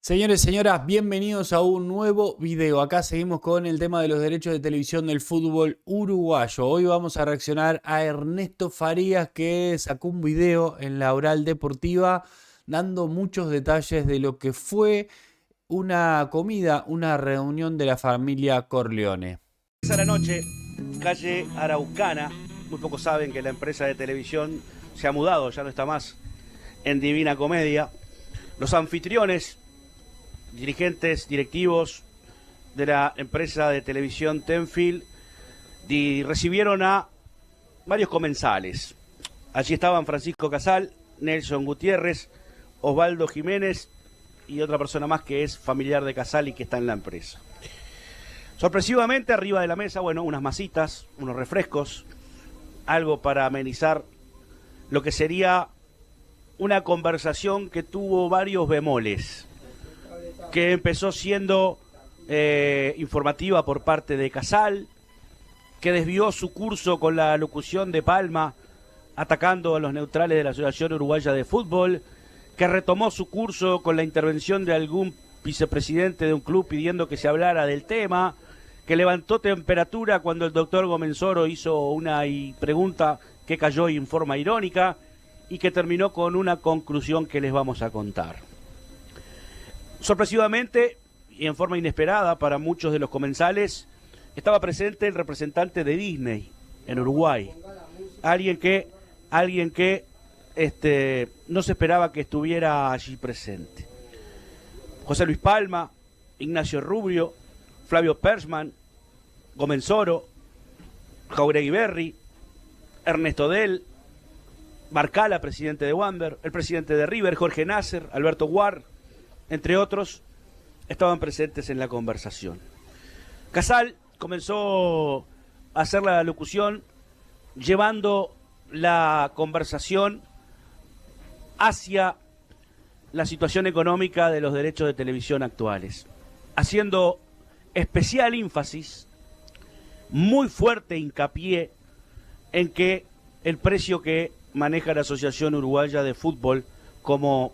Señores, señoras, bienvenidos a un nuevo video. Acá seguimos con el tema de los derechos de televisión del fútbol uruguayo. Hoy vamos a reaccionar a Ernesto Farías, que sacó un video en la Oral Deportiva dando muchos detalles de lo que fue una comida, una reunión de la familia Corleone. A la noche, calle Araucana. Muy pocos saben que la empresa de televisión se ha mudado, ya no está más en Divina Comedia. Los anfitriones, dirigentes, directivos de la empresa de televisión Tenfield recibieron a varios comensales. Allí estaban Francisco Casal, Nelson Gutiérrez, Osvaldo Jiménez y otra persona más que es familiar de Casal y que está en la empresa. Sorpresivamente, arriba de la mesa, unas masitas, unos refrescos, algo para amenizar lo que sería una conversación que tuvo varios bemoles, que empezó siendo informativa por parte de Casal, que desvió su curso con la locución de Palma, atacando a los neutrales de la Asociación Uruguaya de Fútbol, que retomó su curso con la intervención de algún vicepresidente de un club pidiendo que se hablara del tema, que levantó temperatura cuando el doctor Gomenzoro hizo una pregunta que cayó en forma irónica y que terminó con una conclusión que les vamos a contar. Sorpresivamente y en forma inesperada para muchos de los comensales, estaba presente el representante de Disney en Uruguay, alguien que no se esperaba que estuviera allí presente. José Luis Palma, Ignacio Rubio, Flavio Persman, Gomenzoro, Jauregui Berri, Ernesto Del, Marcala, presidente de Wander, el presidente de River, Jorge Nasser, Alberto Guar, entre otros, estaban presentes en la conversación. Casal comenzó a hacer la locución llevando la conversación hacia la situación económica de los derechos de televisión actuales, haciendo especial énfasis, muy fuerte hincapié en que el precio que maneja la Asociación Uruguaya de Fútbol como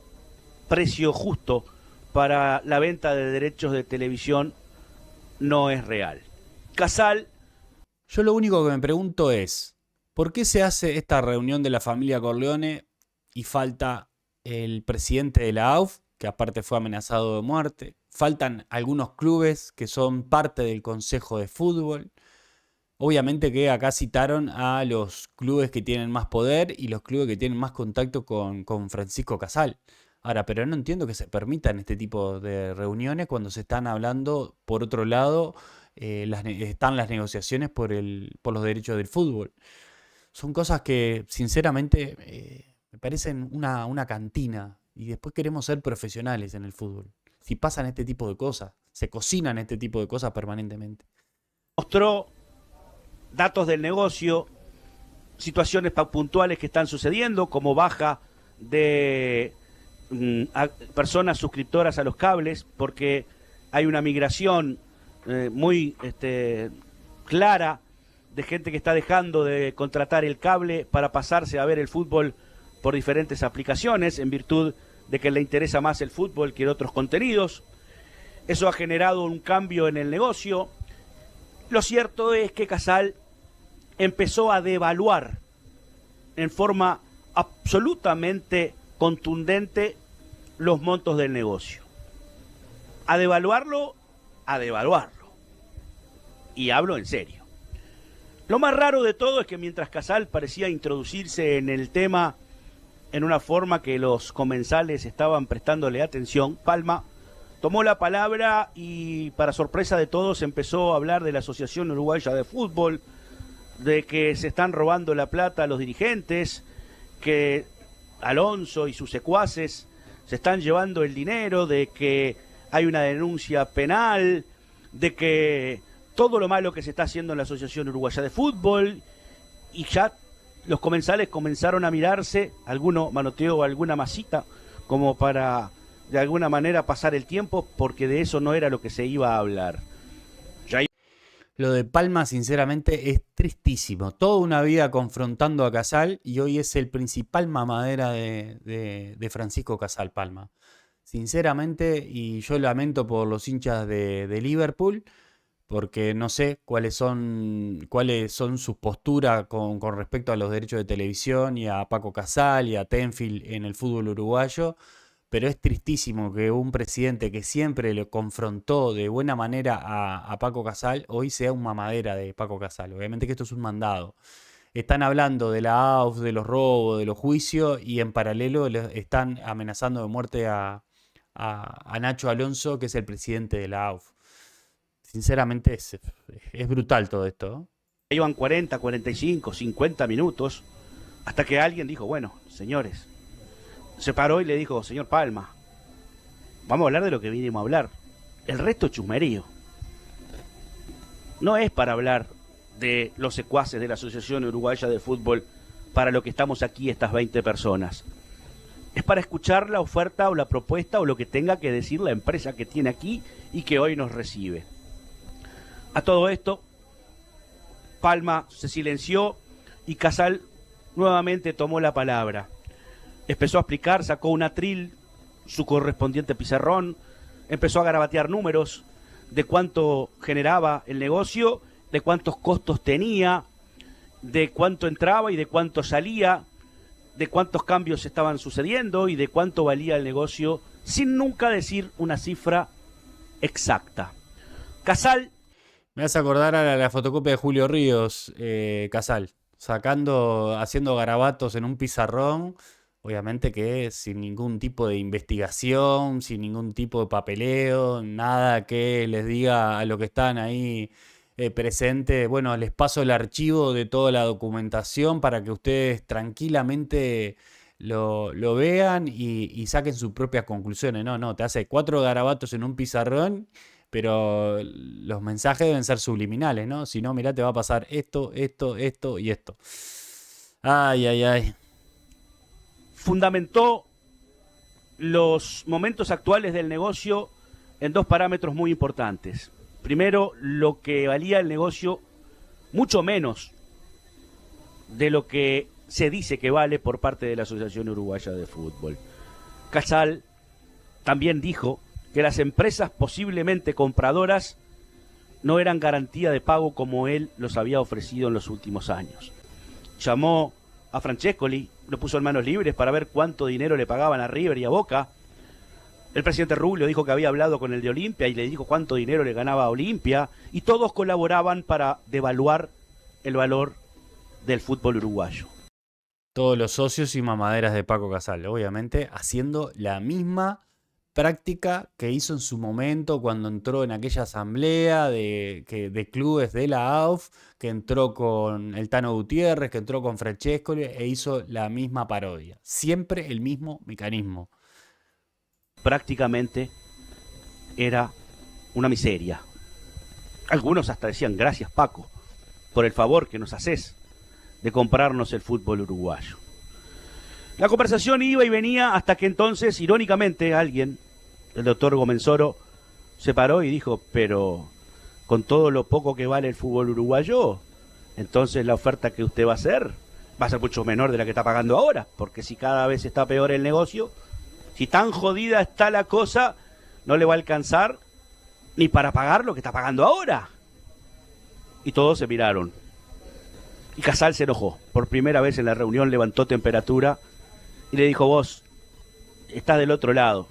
precio justo para la venta de derechos de televisión no es real. Casal. Yo lo único que me pregunto es, ¿por qué se hace esta reunión de la familia Corleone y falta el presidente de la AUF, que aparte fue amenazado de muerte? Faltan algunos clubes que son parte del Consejo de Fútbol. Obviamente que acá citaron a los clubes que tienen más poder y los clubes que tienen más contacto con Francisco Casal. Ahora, pero no entiendo que se permitan este tipo de reuniones cuando se están hablando, por otro lado, están las negociaciones por los derechos del fútbol. Son cosas que, sinceramente, me parecen una cantina. Y después queremos ser profesionales en el fútbol. Si pasan este tipo de cosas, se cocinan este tipo de cosas permanentemente. Mostró datos del negocio, situaciones puntuales que están sucediendo, como baja de personas suscriptoras a los cables, porque hay una migración muy clara de gente que está dejando de contratar el cable para pasarse a ver el fútbol por diferentes aplicaciones, en virtud de que le interesa más el fútbol que otros contenidos. Eso ha generado un cambio en el negocio. Lo cierto es que Casal empezó a devaluar en forma absolutamente contundente los montos del negocio. A devaluarlo. Y hablo en serio. Lo más raro de todo es que mientras Casal parecía introducirse en el tema en una forma que los comensales estaban prestándole atención, Palma tomó la palabra y, para sorpresa de todos, empezó a hablar de la Asociación Uruguaya de Fútbol, de que se están robando la plata a los dirigentes, que Alonso y sus secuaces se están llevando el dinero, de que hay una denuncia penal, de que todo lo malo que se está haciendo en la Asociación Uruguaya de Fútbol, y ya los comensales comenzaron a mirarse, alguno manoteó alguna masita como para de alguna manera pasar el tiempo, porque de eso no era lo que se iba a hablar. Lo de Palma, sinceramente, es tristísimo. Toda una vida confrontando a Casal y hoy es el principal mamadera de Francisco Casal, Palma. sinceramente, y yo lamento por los hinchas de Liverpool, porque no sé cuáles son sus posturas con respecto a los derechos de televisión y a Paco Casal y a Tenfield en el fútbol uruguayo, pero es tristísimo que un presidente que siempre le confrontó de buena manera a Paco Casal hoy sea un mamadera de Paco Casal. Obviamente que esto es un mandado. Están hablando de la AUF, de los robos, de los juicios y en paralelo están amenazando de muerte a Nacho Alonso, que es el presidente de la AUF. Sinceramente es brutal todo esto. Iban 40, 45, 50 minutos hasta que alguien dijo, bueno, señores, se paró y le dijo, señor Palma, vamos a hablar de lo que vinimos a hablar. El resto es chusmerío. No es para hablar de los secuaces de la Asociación Uruguaya de Fútbol para lo que estamos aquí estas 20 personas. Es para escuchar la oferta o la propuesta o lo que tenga que decir la empresa que tiene aquí y que hoy nos recibe. A todo esto, Palma se silenció y Casal nuevamente tomó la palabra. Empezó a explicar, sacó un atril, su correspondiente pizarrón, empezó a garabatear números de cuánto generaba el negocio, de cuántos costos tenía, de cuánto entraba y de cuánto salía, de cuántos cambios estaban sucediendo y de cuánto valía el negocio, sin nunca decir una cifra exacta. Casal... Me hace acordar a la fotocopia de Julio Ríos, Casal, haciendo garabatos en un pizarrón, obviamente que sin ningún tipo de investigación, sin ningún tipo de papeleo, nada que les diga a los que están ahí presentes, bueno, les paso el archivo de toda la documentación para que ustedes tranquilamente lo vean y saquen sus propias conclusiones. No, te hace 4 garabatos en un pizarrón, pero los mensajes deben ser subliminales, ¿no? Si no, mirá, te va a pasar esto y esto. Ay. Fundamentó los momentos actuales del negocio en 2 parámetros muy importantes. Primero, lo que valía el negocio, mucho menos de lo que se dice que vale por parte de la Asociación Uruguaya de Fútbol. Casal también dijo que las empresas posiblemente compradoras no eran garantía de pago como él los había ofrecido en los últimos años. Llamó a Francescoli, lo puso en manos libres para ver cuánto dinero le pagaban a River y a Boca. El presidente Rubio dijo que había hablado con el de Olimpia y le dijo cuánto dinero le ganaba a Olimpia, y todos colaboraban para devaluar el valor del fútbol uruguayo. Todos los socios y mamaderas de Paco Casal, obviamente haciendo la misma práctica que hizo en su momento cuando entró en aquella asamblea de clubes de la AUF, que entró con el Tano Gutiérrez, que entró con Francescoli e hizo la misma parodia. Siempre el mismo mecanismo. Prácticamente era una miseria. Algunos hasta decían, gracias Paco, por el favor que nos haces de comprarnos el fútbol uruguayo. La conversación iba y venía hasta que entonces, irónicamente, alguien, el doctor Gomenzoro, se paró y dijo, pero con todo lo poco que vale el fútbol uruguayo, entonces la oferta que usted va a ser mucho menor de la que está pagando ahora, porque si cada vez está peor el negocio, si tan jodida está la cosa, no le va a alcanzar ni para pagar lo que está pagando ahora. Y todos se miraron. Y Casal se enojó. Por primera vez en la reunión levantó temperatura y le dijo, vos estás del otro lado.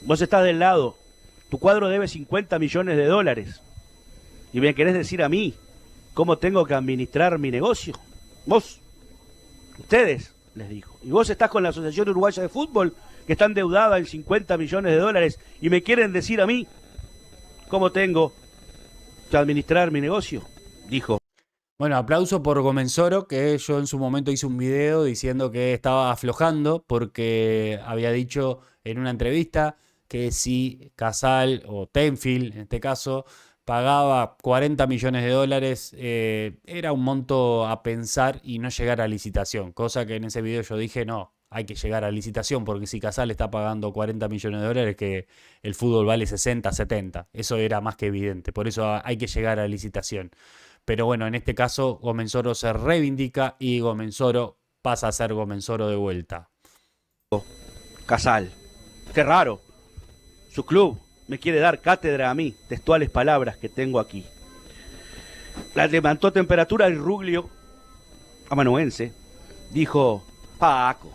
Vos estás del lado. Tu cuadro debe 50 millones de dólares. Y me querés decir a mí cómo tengo que administrar mi negocio. Vos, ustedes, les dijo. Y vos estás con la Asociación Uruguaya de Fútbol, que está endeudada en 50 millones de dólares, y me quieren decir a mí cómo tengo que administrar mi negocio, dijo. Bueno, aplauso por Gomenzoro, que yo en su momento hice un video diciendo que estaba aflojando porque había dicho en una entrevista que si Casal o Tenfield, en este caso, pagaba 40 millones de dólares, era un monto a pensar y no llegar a licitación. Cosa que en ese video yo dije, no, hay que llegar a licitación porque si Casal está pagando 40 millones de dólares, que el fútbol vale 60, 70. Eso era más que evidente. Por eso hay que llegar a licitación. Pero bueno, en este caso Gomenzoro se reivindica y Gomenzoro pasa a ser Gomenzoro de vuelta. Casal, Qué raro. Su club me quiere dar cátedra a mí, textuales palabras que tengo aquí. La levantó temperatura el Ruglio, amanuense. Dijo, Paco,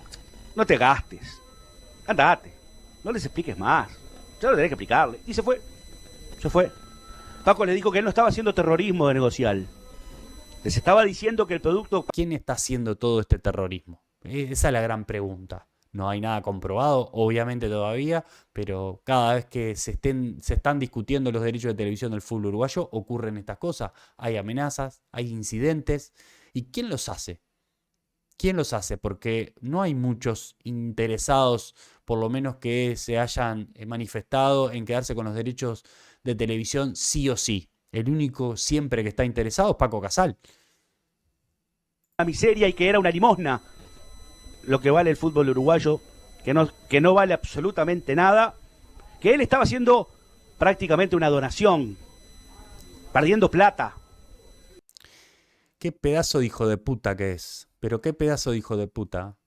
no te gastes. Andate, no les expliques más. Ya lo tenés que explicarle. Y se fue. Se fue. Paco le dijo que él no estaba haciendo terrorismo de negociar. Les estaba diciendo que el producto... ¿Quién está haciendo todo este terrorismo? Esa es la gran pregunta. No hay nada comprobado, obviamente todavía, pero cada vez que se están discutiendo los derechos de televisión del fútbol uruguayo, ocurren estas cosas. Hay amenazas, hay incidentes. ¿Y quién los hace? ¿Quién los hace? Porque no hay muchos interesados, por lo menos que se hayan manifestado en quedarse con los derechos de televisión sí o sí. El único siempre que está interesado es Paco Casal. Una miseria y que era una limosna lo que vale el fútbol uruguayo, que no vale absolutamente nada, que él estaba haciendo prácticamente una donación, perdiendo plata. Qué pedazo de hijo de puta que es, pero qué pedazo de hijo de puta.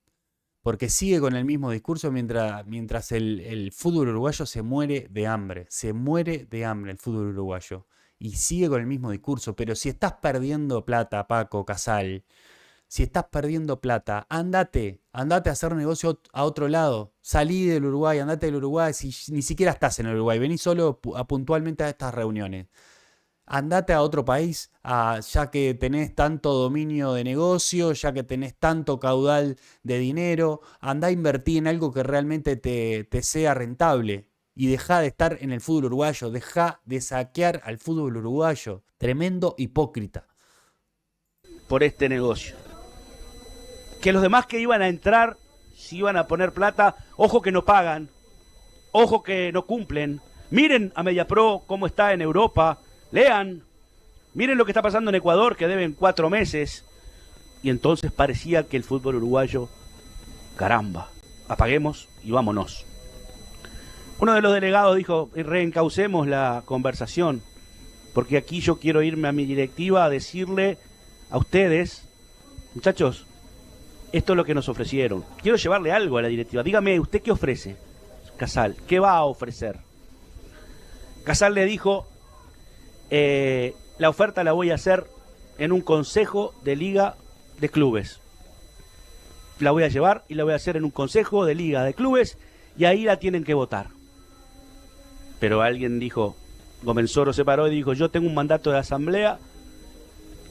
Porque sigue con el mismo discurso mientras el fútbol uruguayo se muere de hambre el fútbol uruguayo. Y sigue con el mismo discurso, pero si estás perdiendo plata, Paco Casal, si estás perdiendo plata, andate a hacer negocio a otro lado. Salí del Uruguay, andate del Uruguay, si ni siquiera estás en el Uruguay, vení solo puntualmente a estas reuniones. Andate a otro país, ya que tenés tanto dominio de negocio, ya que tenés tanto caudal de dinero, andá a invertir en algo que realmente te sea rentable. Y dejá de estar en el fútbol uruguayo, dejá de saquear al fútbol uruguayo. Tremendo hipócrita. Por este negocio. Que los demás que iban a entrar, si iban a poner plata, ojo que no pagan, ojo que no cumplen. Miren a Mediapro cómo está en Europa, lean, miren lo que está pasando en Ecuador, que deben 4 meses. Y entonces parecía que el fútbol uruguayo, caramba, apaguemos y vámonos. Uno de los delegados dijo, reencaucemos la conversación, porque aquí yo quiero irme a mi directiva a decirle a ustedes, muchachos, esto es lo que nos ofrecieron. Quiero llevarle algo a la directiva. Dígame, ¿usted qué ofrece, Casal? ¿Qué va a ofrecer? Casal le dijo, la oferta la voy a hacer en un consejo de liga de clubes. La voy a llevar y la voy a hacer en un consejo de liga de clubes y ahí la tienen que votar. Pero alguien dijo, Gomenzoro se paró y dijo, yo tengo un mandato de asamblea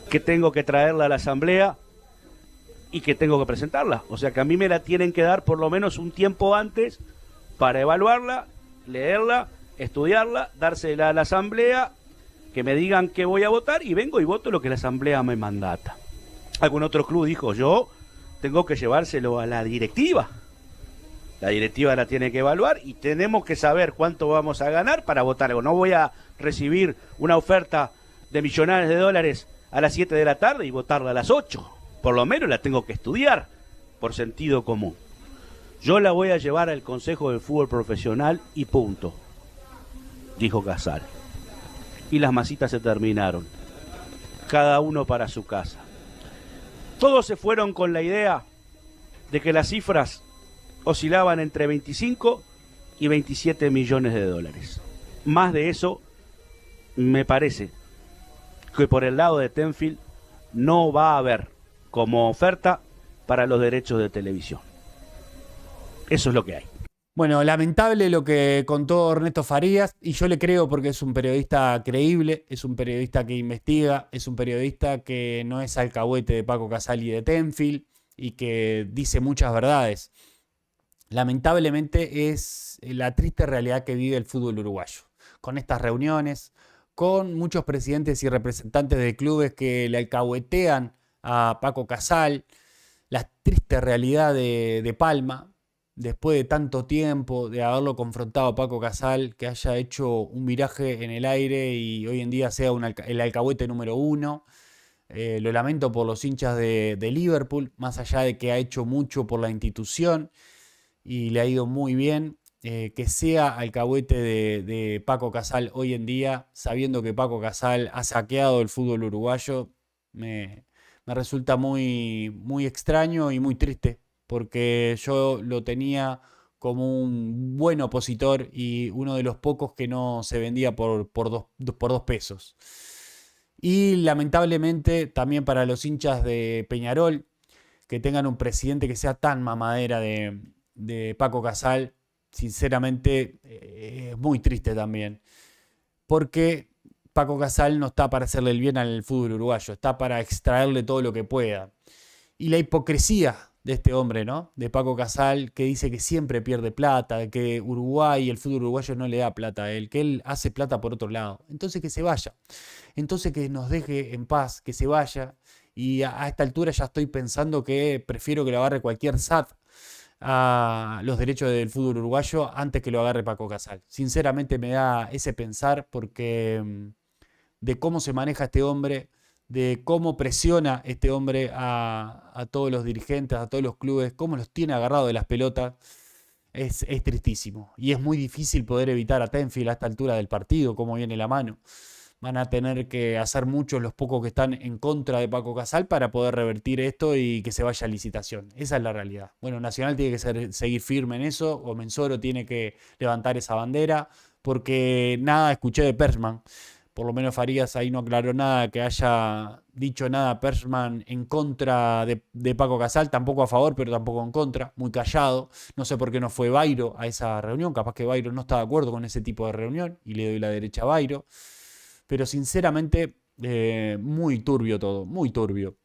que tengo que traerla a la asamblea y que tengo que presentarla. O sea que a mí me la tienen que dar por lo menos un tiempo antes para evaluarla, leerla, estudiarla, dársela a la asamblea, que me digan que voy a votar y vengo y voto lo que la asamblea me mandata. Algún otro club dijo, yo tengo que llevárselo a la directiva. La directiva la tiene que evaluar y tenemos que saber cuánto vamos a ganar para votar algo. No voy a recibir una oferta de millones de dólares a las 7 de la tarde y votarla a las 8. Por lo menos la tengo que estudiar por sentido común. Yo la voy a llevar al Consejo del Fútbol Profesional y punto, dijo Casal. Y las masitas se terminaron, cada uno para su casa. Todos se fueron con la idea de que las cifras oscilaban entre 25 y 27 millones de dólares. Más de eso, me parece que por el lado de Tenfield no va a haber como oferta para los derechos de televisión. Eso es lo que hay. Bueno, lamentable lo que contó Ernesto Farías, y yo le creo porque es un periodista creíble, es un periodista que investiga, es un periodista que no es alcahuete de Paco Casal y de Tenfield, y que dice muchas verdades. Lamentablemente es la triste realidad que vive el fútbol uruguayo, con estas reuniones, con muchos presidentes y representantes de clubes que le alcahuetean a Paco Casal, la triste realidad de Palma, después de tanto tiempo de haberlo confrontado a Paco Casal, que haya hecho un viraje en el aire y hoy en día sea el alcahuete número 1. Lo lamento por los hinchas de Liverpool, más allá de que ha hecho mucho por la institución y le ha ido muy bien, que sea alcahuete de Paco Casal hoy en día, sabiendo que Paco Casal ha saqueado el fútbol uruguayo, me resulta muy, muy extraño y muy triste, porque yo lo tenía como un buen opositor y uno de los pocos que no se vendía por 2 pesos. Y lamentablemente también para los hinchas de Peñarol, que tengan un presidente que sea tan mamadera de Paco Casal, sinceramente es muy triste también. Porque Paco Casal no está para hacerle el bien al fútbol uruguayo, está para extraerle todo lo que pueda. Y la hipocresía de este hombre, ¿no? De Paco Casal, que dice que siempre pierde plata, que Uruguay, el fútbol uruguayo no le da plata a él, que él hace plata por otro lado. Entonces que se vaya. Entonces que nos deje en paz, que se vaya. Y a esta altura ya estoy pensando que prefiero que lo agarre cualquier SAT a los derechos del fútbol uruguayo antes que lo agarre Paco Casal. Sinceramente me da ese pensar porque de cómo se maneja este hombre, de cómo presiona este hombre a todos los dirigentes, a todos los clubes, cómo los tiene agarrados de las pelotas, es tristísimo. Y es muy difícil poder evitar a Tenfield a esta altura del partido, cómo viene la mano. Van a tener que hacer muchos los pocos que están en contra de Paco Casal para poder revertir esto y que se vaya a licitación. Esa es la realidad. Bueno, Nacional tiene que seguir firme en eso, o Mensoro tiene que levantar esa bandera, porque nada escuché de Persman. Por lo menos Farías ahí no aclaró nada, que haya dicho nada Persman en contra de Paco Casal, tampoco a favor, pero tampoco en contra, muy callado. No sé por qué no fue Bairo a esa reunión, capaz que Bairo no está de acuerdo con ese tipo de reunión y le doy la derecha a Bairo. Pero sinceramente, muy turbio todo, muy turbio.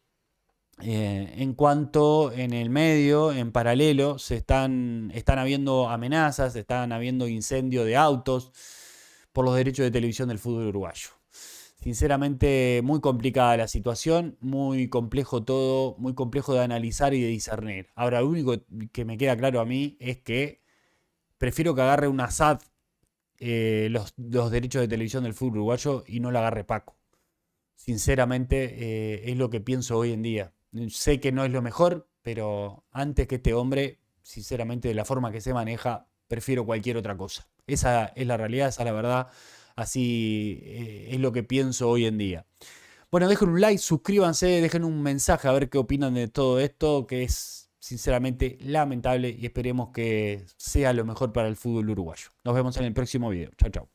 En cuanto en el medio, en paralelo, están habiendo amenazas, están habiendo incendios de autos por los derechos de televisión del fútbol uruguayo. Sinceramente, muy complicada la situación, muy complejo todo, muy complejo de analizar y de discernir. Ahora, lo único que me queda claro a mí es que prefiero que agarre una SAT los derechos de televisión del fútbol uruguayo y no la agarre Paco. Sinceramente, es lo que pienso hoy en día. Sé que no es lo mejor, pero antes que este hombre, sinceramente, de la forma que se maneja, prefiero cualquier otra cosa. Esa es la realidad, esa es la verdad. Así es lo que pienso hoy en día. Bueno, dejen un like, suscríbanse, dejen un mensaje a ver qué opinan de todo esto, que es sinceramente lamentable y esperemos que sea lo mejor para el fútbol uruguayo. Nos vemos en el próximo video. Chao, chao.